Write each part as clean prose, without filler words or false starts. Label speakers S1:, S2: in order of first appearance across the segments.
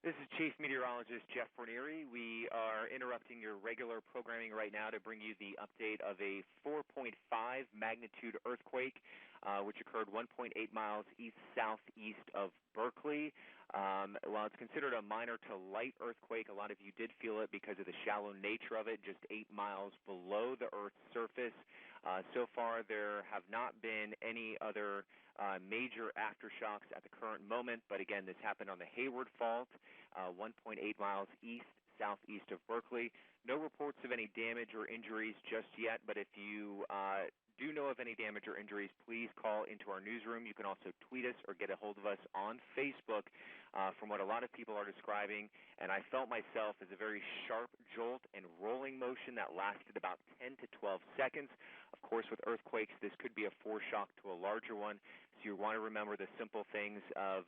S1: This is Chief Meteorologist Jeff Fornieri. We are interrupting your regular programming right now to bring you the update of a 4.5 magnitude earthquake, which occurred 1.8 miles east-southeast of Berkeley. While it's considered a minor to light earthquake, a lot of you did feel it because of the shallow nature of it, just 8 miles below the Earth's surface. So far, there have not been any other major aftershocks at the current moment, but again, this happened on the Hayward Fault, 1.8 miles southeast of Berkeley. No reports of any damage or injuries just yet, but if you do know of any damage or injuries, please call into our newsroom. You can also tweet us or get a hold of us on Facebook from what a lot of people are describing. And I felt myself as a very sharp jolt and rolling motion that lasted about 10 to 12 seconds. Of course, with earthquakes, this could be a foreshock to a larger one. So you want to remember the simple things of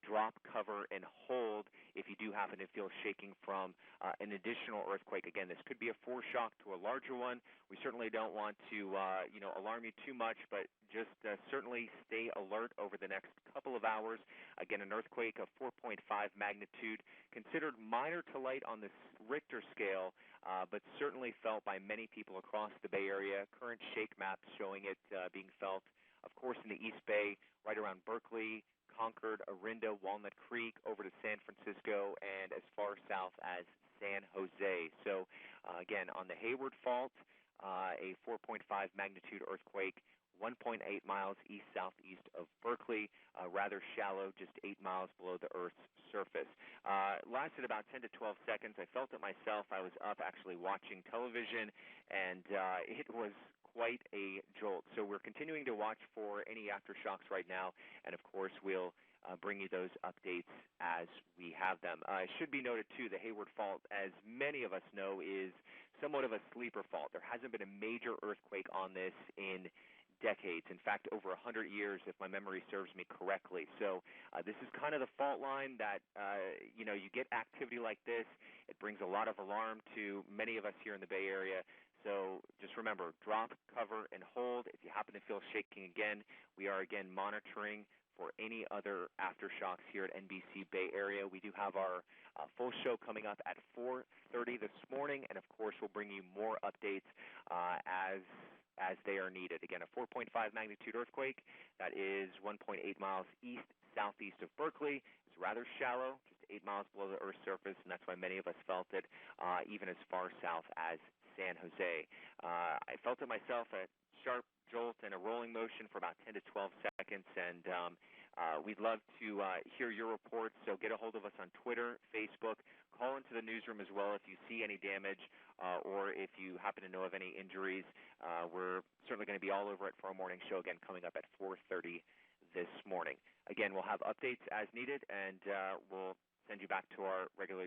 S1: drop, cover, and hold if you do happen to feel shaking from an additional earthquake. Again, this could be a foreshock to a larger one. We certainly don't want to alarm you too much, but just certainly stay alert over the next couple of hours. Again, an earthquake of 4.5 magnitude, considered minor to light on the Richter scale, but certainly felt by many people across the Bay Area. Current shake maps showing it being felt, of course, in the East Bay, right around Berkeley, Concord, Orinda, Walnut Creek, over to San Francisco, and as far south as San Jose. So, again, on the Hayward Fault, a 4.5 magnitude earthquake, 1.8 miles east-southeast of Berkeley, rather shallow, just 8 miles below the Earth's surface. Lasted about 10 to 12 seconds. I felt it myself. I was up actually watching television, and it was quite a jolt. So we're continuing to watch for any aftershocks right now, and of course we'll bring you those updates as we have them. It should be noted, too, the Hayward Fault, as many of us know, is somewhat of a sleeper fault. There hasn't been a major earthquake on this in decades. In fact, over 100 years, if my memory serves me correctly. So this is kind of the fault line that, you get activity like this. It brings a lot of alarm to many of us here in the Bay Area. So just remember, drop, cover, and hold. If you happen to feel shaking again, we are again monitoring for any other aftershocks here at NBC Bay Area. We do have our full show coming up at 4:30 this morning, and of course we'll bring you more updates as they are needed. Again, a 4.5 magnitude earthquake that is 1.8 miles east-southeast of Berkeley. It's rather shallow, just 8 miles below the Earth's surface, and that's why many of us felt it, even as far south as San Jose. I felt it myself, a sharp jolt and a rolling motion for about 10 to 12 seconds, and we'd love to hear your reports, so get a hold of us on Twitter, Facebook, call into the newsroom as well if you see any damage or if you happen to know of any injuries. We're certainly going to be all over it for our morning show again coming up at 4:30 this morning. Again, we'll have updates as needed, and we'll send you back to our regular